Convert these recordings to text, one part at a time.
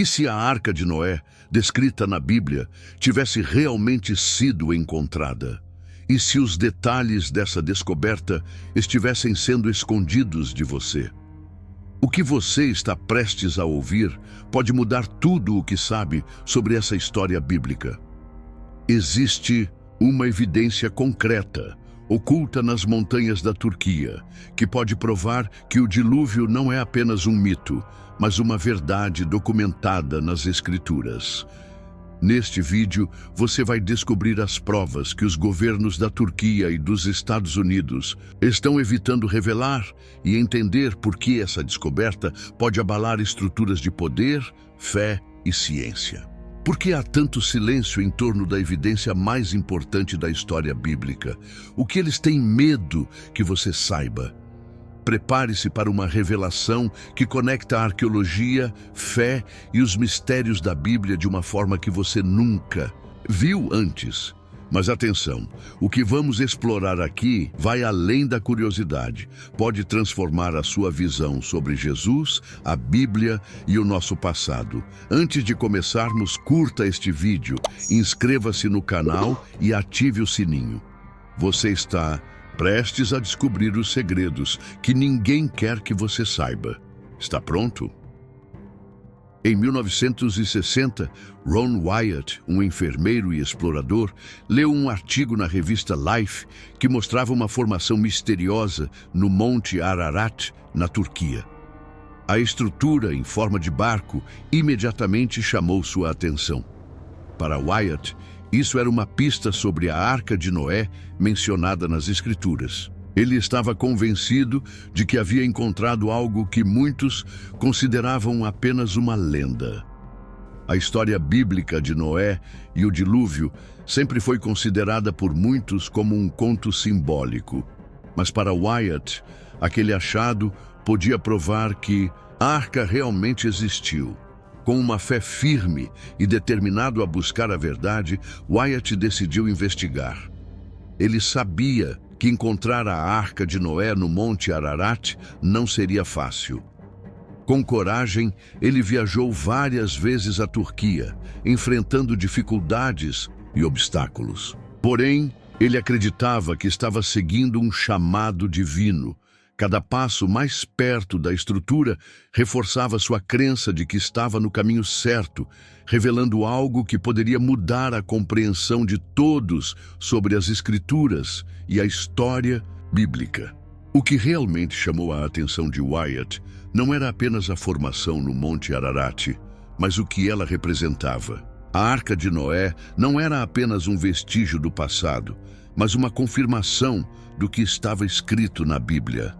E se a Arca de Noé, descrita na Bíblia, tivesse realmente sido encontrada? E se os detalhes dessa descoberta estivessem sendo escondidos de você? O que você está prestes a ouvir pode mudar tudo o que sabe sobre essa história bíblica. Existe uma evidência concreta, oculta nas montanhas da Turquia, que pode provar que o dilúvio não é apenas um mito, mas uma verdade documentada nas Escrituras. Neste vídeo, você vai descobrir as provas que os governos da Turquia e dos Estados Unidos estão evitando revelar e entender por que essa descoberta pode abalar estruturas de poder, fé e ciência. Por que há tanto silêncio em torno da evidência mais importante da história bíblica? O que eles têm medo que você saiba? Prepare-se para uma revelação que conecta a arqueologia, fé e os mistérios da Bíblia de uma forma que você nunca viu antes. Mas atenção, o que vamos explorar aqui vai além da curiosidade. Pode transformar a sua visão sobre Jesus, a Bíblia e o nosso passado. Antes de começarmos, curta este vídeo, inscreva-se no canal e ative o sininho. Você está prestes a descobrir os segredos que ninguém quer que você saiba. Está pronto? Em 1960, Ron Wyatt, um enfermeiro e explorador, leu um artigo na revista Life que mostrava uma formação misteriosa no Monte Ararat, na Turquia. A estrutura, em forma de barco, imediatamente chamou sua atenção. Para Wyatt, isso era uma pista sobre a Arca de Noé mencionada nas Escrituras. Ele estava convencido de que havia encontrado algo que muitos consideravam apenas uma lenda. A história bíblica de Noé e o dilúvio sempre foi considerada por muitos como um conto simbólico. Mas para Wyatt, aquele achado podia provar que a arca realmente existiu. Com uma fé firme e determinado a buscar a verdade, Wyatt decidiu investigar. Ele sabia que encontrar a Arca de Noé no Monte Ararat não seria fácil. Com coragem, ele viajou várias vezes à Turquia, enfrentando dificuldades e obstáculos. Porém, ele acreditava que estava seguindo um chamado divino. Cada passo mais perto da estrutura reforçava sua crença de que estava no caminho certo, revelando algo que poderia mudar a compreensão de todos sobre as Escrituras e a história bíblica. O que realmente chamou a atenção de Wyatt não era apenas a formação no Monte Ararat, mas o que ela representava. A Arca de Noé não era apenas um vestígio do passado, mas uma confirmação do que estava escrito na Bíblia.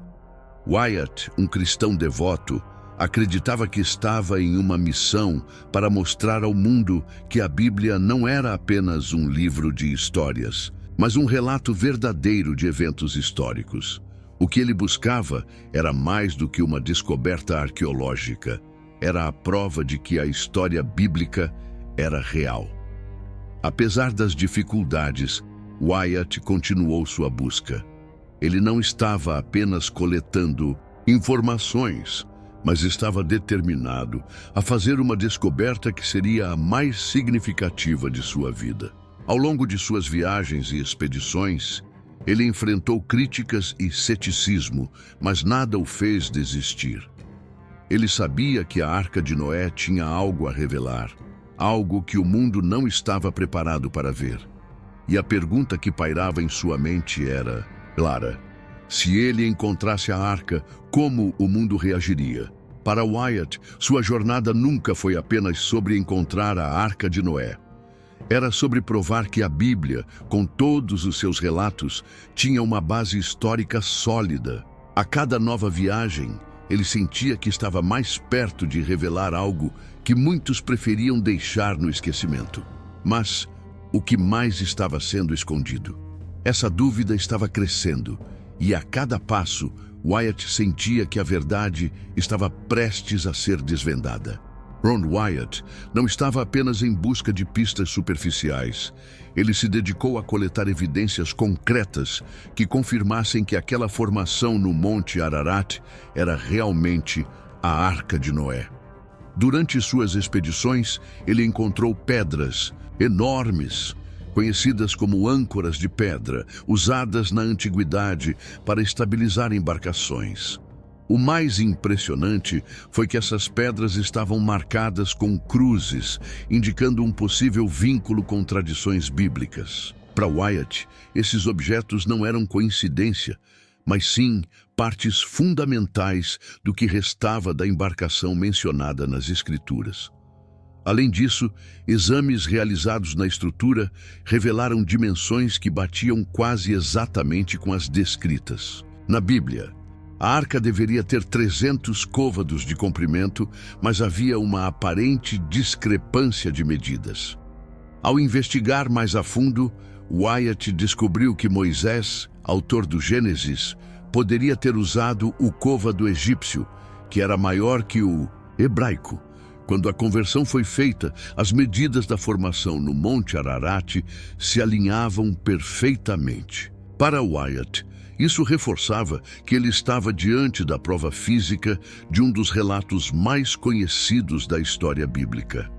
Wyatt, um cristão devoto, acreditava que estava em uma missão para mostrar ao mundo que a Bíblia não era apenas um livro de histórias, mas um relato verdadeiro de eventos históricos. O que ele buscava era mais do que uma descoberta arqueológica, era a prova de que a história bíblica era real. Apesar das dificuldades, Wyatt continuou sua busca. Ele não estava apenas coletando informações, mas estava determinado a fazer uma descoberta que seria a mais significativa de sua vida. Ao longo de suas viagens e expedições, ele enfrentou críticas e ceticismo, mas nada o fez desistir. Ele sabia que a Arca de Noé tinha algo a revelar, algo que o mundo não estava preparado para ver. E a pergunta que pairava em sua mente era clara: se ele encontrasse a arca, como o mundo reagiria? Para Wyatt, sua jornada nunca foi apenas sobre encontrar a Arca de Noé. Era sobre provar que a Bíblia, com todos os seus relatos, tinha uma base histórica sólida. A cada nova viagem, ele sentia que estava mais perto de revelar algo que muitos preferiam deixar no esquecimento. Mas o que mais estava sendo escondido? Essa dúvida estava crescendo, e a cada passo, Wyatt sentia que a verdade estava prestes a ser desvendada. Ron Wyatt não estava apenas em busca de pistas superficiais. Ele se dedicou a coletar evidências concretas que confirmassem que aquela formação no Monte Ararat era realmente a Arca de Noé. Durante suas expedições, ele encontrou pedras enormes, conhecidas como âncoras de pedra, usadas na antiguidade para estabilizar embarcações. O mais impressionante foi que essas pedras estavam marcadas com cruzes, indicando um possível vínculo com tradições bíblicas. Para Wyatt, esses objetos não eram coincidência, mas sim partes fundamentais do que restava da embarcação mencionada nas Escrituras. Além disso, exames realizados na estrutura revelaram dimensões que batiam quase exatamente com as descritas. Na Bíblia, a arca deveria ter 300 côvados de comprimento, mas havia uma aparente discrepância de medidas. Ao investigar mais a fundo, Wyatt descobriu que Moisés, autor do Gênesis, poderia ter usado o côvado egípcio, que era maior que o hebraico. Quando a conversão foi feita, as medidas da formação no Monte Ararat se alinhavam perfeitamente. Para Wyatt, isso reforçava que ele estava diante da prova física de um dos relatos mais conhecidos da história bíblica.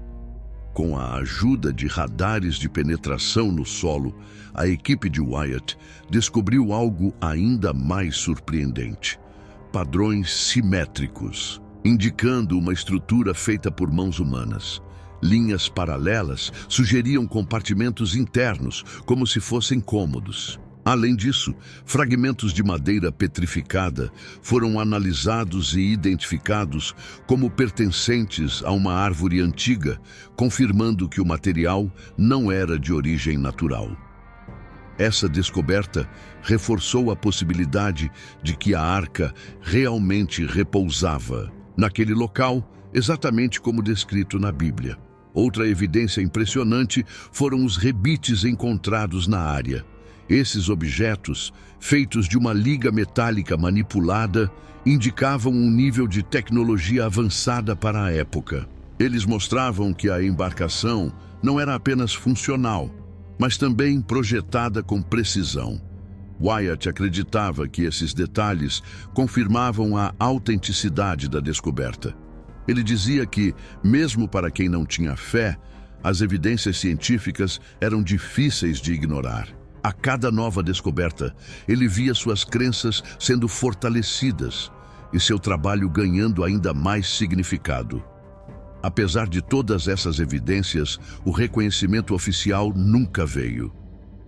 Com a ajuda de radares de penetração no solo, a equipe de Wyatt descobriu algo ainda mais surpreendente: padrões simétricos, indicando uma estrutura feita por mãos humanas. Linhas paralelas sugeriam compartimentos internos, como se fossem cômodos. Além disso, fragmentos de madeira petrificada foram analisados e identificados como pertencentes a uma árvore antiga, confirmando que o material não era de origem natural. Essa descoberta reforçou a possibilidade de que a arca realmente repousava naquele local, exatamente como descrito na Bíblia. Outra evidência impressionante foram os rebites encontrados na área. Esses objetos, feitos de uma liga metálica manipulada, indicavam um nível de tecnologia avançada para a época. Eles mostravam que a embarcação não era apenas funcional, mas também projetada com precisão. Wyatt acreditava que esses detalhes confirmavam a autenticidade da descoberta. Ele dizia que, mesmo para quem não tinha fé, as evidências científicas eram difíceis de ignorar. A cada nova descoberta, ele via suas crenças sendo fortalecidas e seu trabalho ganhando ainda mais significado. Apesar de todas essas evidências, o reconhecimento oficial nunca veio.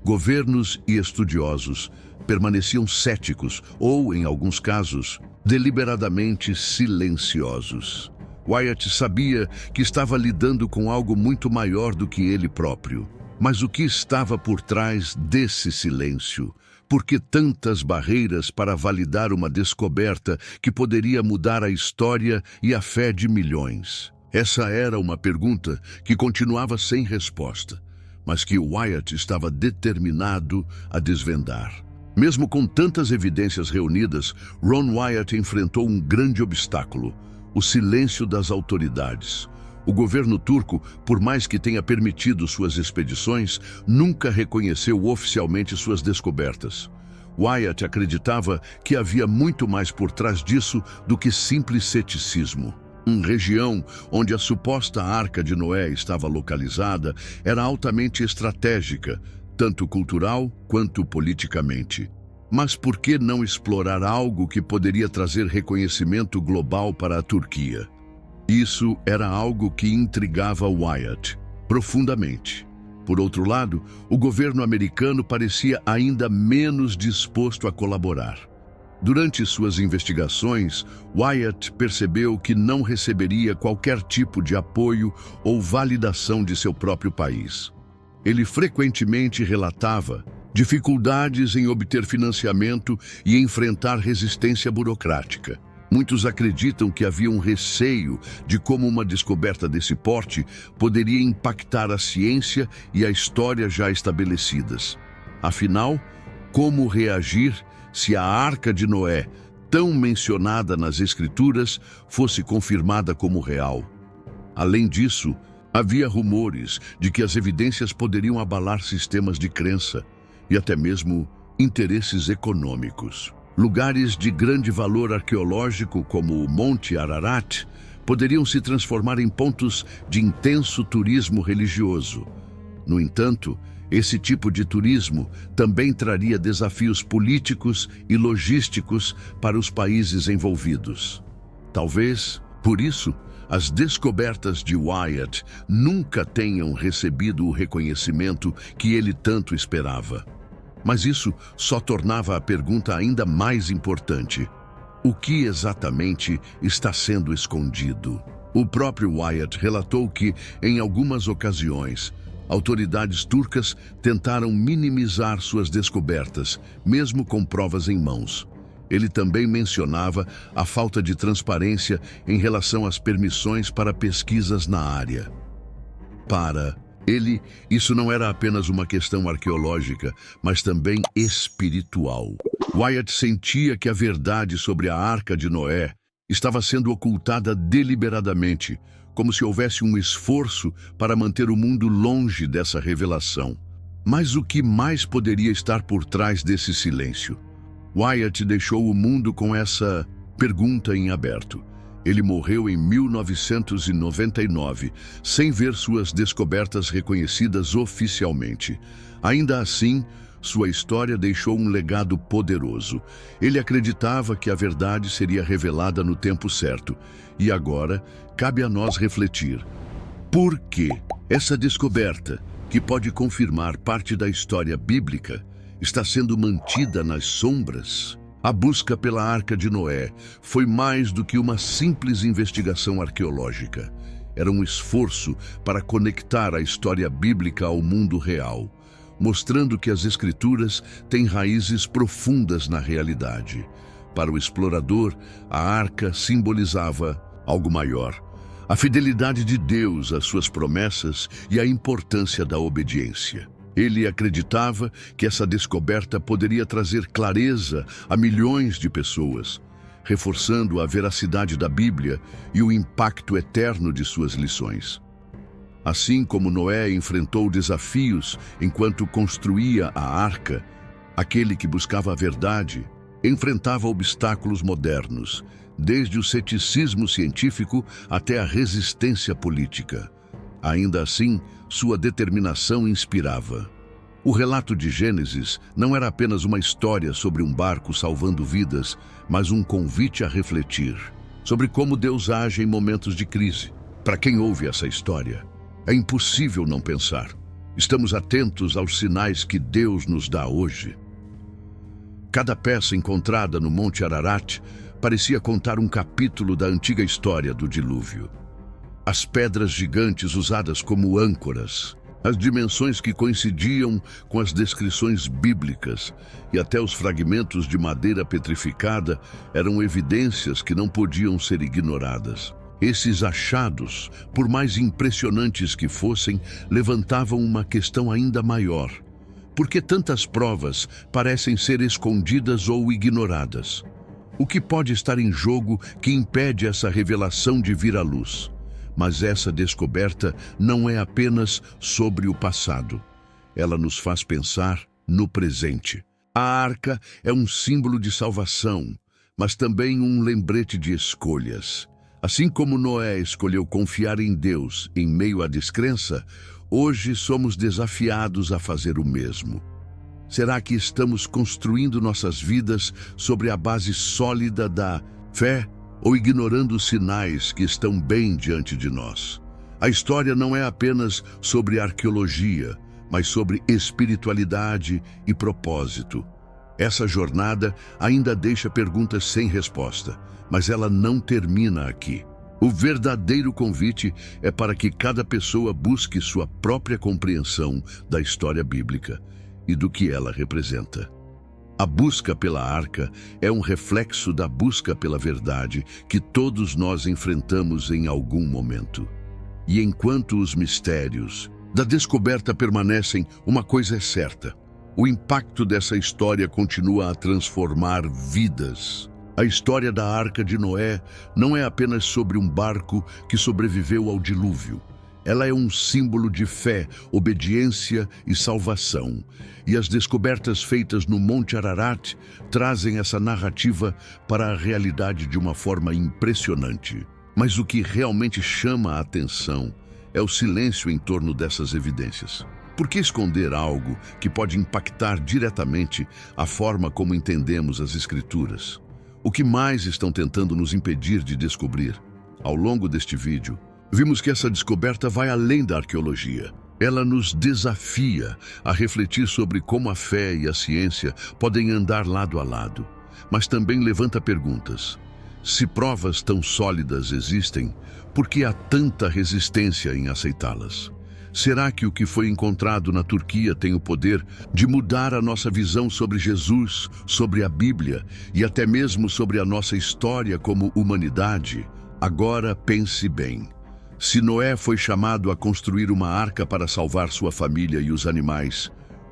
Governos e estudiosos permaneciam céticos ou, em alguns casos, deliberadamente silenciosos. Wyatt sabia que estava lidando com algo muito maior do que ele próprio. Mas o que estava por trás desse silêncio? Por que tantas barreiras para validar uma descoberta que poderia mudar a história e a fé de milhões? Essa era uma pergunta que continuava sem resposta, mas que Wyatt estava determinado a desvendar. Mesmo com tantas evidências reunidas, Ron Wyatt enfrentou um grande obstáculo: o silêncio das autoridades. O governo turco, por mais que tenha permitido suas expedições, nunca reconheceu oficialmente suas descobertas. Wyatt acreditava que havia muito mais por trás disso do que simples ceticismo. Uma região onde a suposta Arca de Noé estava localizada era altamente estratégica, tanto cultural quanto politicamente. Mas por que não explorar algo que poderia trazer reconhecimento global para a Turquia? Isso era algo que intrigava Wyatt profundamente. Por outro lado, o governo americano parecia ainda menos disposto a colaborar. Durante suas investigações, Wyatt percebeu que não receberia qualquer tipo de apoio ou validação de seu próprio país. Ele frequentemente relatava dificuldades em obter financiamento e enfrentar resistência burocrática. Muitos acreditam que havia um receio de como uma descoberta desse porte poderia impactar a ciência e a história já estabelecidas. Afinal, como reagir se a Arca de Noé, tão mencionada nas Escrituras, fosse confirmada como real? Além disso, havia rumores de que as evidências poderiam abalar sistemas de crença e até mesmo interesses econômicos. Lugares de grande valor arqueológico, como o Monte Ararat, poderiam se transformar em pontos de intenso turismo religioso. No entanto, esse tipo de turismo também traria desafios políticos e logísticos para os países envolvidos. Talvez, por isso, as descobertas de Wyatt nunca tenham recebido o reconhecimento que ele tanto esperava. Mas isso só tornava a pergunta ainda mais importante. O que exatamente está sendo escondido? O próprio Wyatt relatou que, em algumas ocasiões, autoridades turcas tentaram minimizar suas descobertas, mesmo com provas em mãos. Ele também mencionava a falta de transparência em relação às permissões para pesquisas na área. Para ele, isso não era apenas uma questão arqueológica, mas também espiritual. Wyatt sentia que a verdade sobre a Arca de Noé estava sendo ocultada deliberadamente, como se houvesse um esforço para manter o mundo longe dessa revelação. Mas o que mais poderia estar por trás desse silêncio? Wyatt deixou o mundo com essa pergunta em aberto. Ele morreu em 1999, sem ver suas descobertas reconhecidas oficialmente. Ainda assim, sua história deixou um legado poderoso. Ele acreditava que a verdade seria revelada no tempo certo. E agora, cabe a nós refletir. Por que essa descoberta, que pode confirmar parte da história bíblica, está sendo mantida nas sombras? A busca pela Arca de Noé foi mais do que uma simples investigação arqueológica. Era um esforço para conectar a história bíblica ao mundo real, mostrando que as Escrituras têm raízes profundas na realidade. Para o explorador, a Arca simbolizava algo maior: a fidelidade de Deus às suas promessas e a importância da obediência. Ele acreditava que essa descoberta poderia trazer clareza a milhões de pessoas, reforçando a veracidade da Bíblia e o impacto eterno de suas lições. Assim como Noé enfrentou desafios enquanto construía a arca, aquele que buscava a verdade enfrentava obstáculos modernos, desde o ceticismo científico até a resistência política. Ainda assim, sua determinação inspirava. O relato de Gênesis não era apenas uma história sobre um barco salvando vidas, mas um convite a refletir sobre como Deus age em momentos de crise. Para quem ouve essa história, é impossível não pensar: estamos atentos aos sinais que Deus nos dá hoje? Cada peça encontrada no Monte Ararat parecia contar um capítulo da antiga história do dilúvio. As pedras gigantes usadas como âncoras, as dimensões que coincidiam com as descrições bíblicas e até os fragmentos de madeira petrificada eram evidências que não podiam ser ignoradas. Esses achados, por mais impressionantes que fossem, levantavam uma questão ainda maior. Por que tantas provas parecem ser escondidas ou ignoradas? O que pode estar em jogo que impede essa revelação de vir à luz? Mas essa descoberta não é apenas sobre o passado. Ela nos faz pensar no presente. A arca é um símbolo de salvação, mas também um lembrete de escolhas. Assim como Noé escolheu confiar em Deus em meio à descrença, hoje somos desafiados a fazer o mesmo. Será que estamos construindo nossas vidas sobre a base sólida da fé, ou ignorando os sinais que estão bem diante de nós? A história não é apenas sobre arqueologia, mas sobre espiritualidade e propósito. Essa jornada ainda deixa perguntas sem resposta, mas ela não termina aqui. O verdadeiro convite é para que cada pessoa busque sua própria compreensão da história bíblica e do que ela representa. A busca pela arca é um reflexo da busca pela verdade que todos nós enfrentamos em algum momento. E enquanto os mistérios da descoberta permanecem, uma coisa é certa: o impacto dessa história continua a transformar vidas. A história da Arca de Noé não é apenas sobre um barco que sobreviveu ao dilúvio. Ela é um símbolo de fé, obediência e salvação. E as descobertas feitas no Monte Ararat trazem essa narrativa para a realidade de uma forma impressionante. Mas o que realmente chama a atenção é o silêncio em torno dessas evidências. Por que esconder algo que pode impactar diretamente a forma como entendemos as Escrituras? O que mais estão tentando nos impedir de descobrir? Ao longo deste vídeo, vimos que essa descoberta vai além da arqueologia. Ela nos desafia a refletir sobre como a fé e a ciência podem andar lado a lado, mas também levanta perguntas. Se provas tão sólidas existem, por que há tanta resistência em aceitá-las? Será que o que foi encontrado na Turquia tem o poder de mudar a nossa visão sobre Jesus, sobre a Bíblia e até mesmo sobre a nossa história como humanidade? Agora pense bem. Se Noé foi chamado a construir uma arca para salvar sua família e os animais,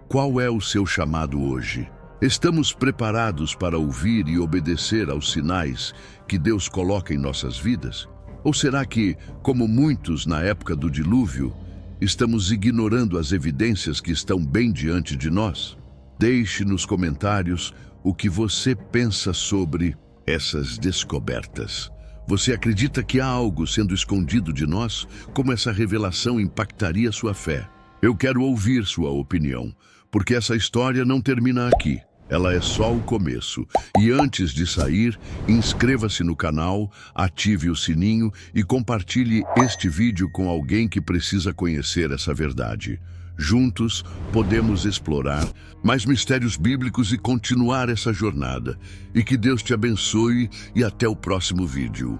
qual é o seu chamado hoje? Estamos preparados para ouvir e obedecer aos sinais que Deus coloca em nossas vidas? Ou será que, como muitos na época do dilúvio, estamos ignorando as evidências que estão bem diante de nós? Deixe nos comentários o que você pensa sobre essas descobertas. Você acredita que há algo sendo escondido de nós? Como essa revelação impactaria sua fé? Eu quero ouvir sua opinião, porque essa história não termina aqui. Ela é só o começo. E antes de sair, inscreva-se no canal, ative o sininho e compartilhe este vídeo com alguém que precisa conhecer essa verdade. Juntos, podemos explorar mais mistérios bíblicos e continuar essa jornada. E que Deus te abençoe e até o próximo vídeo.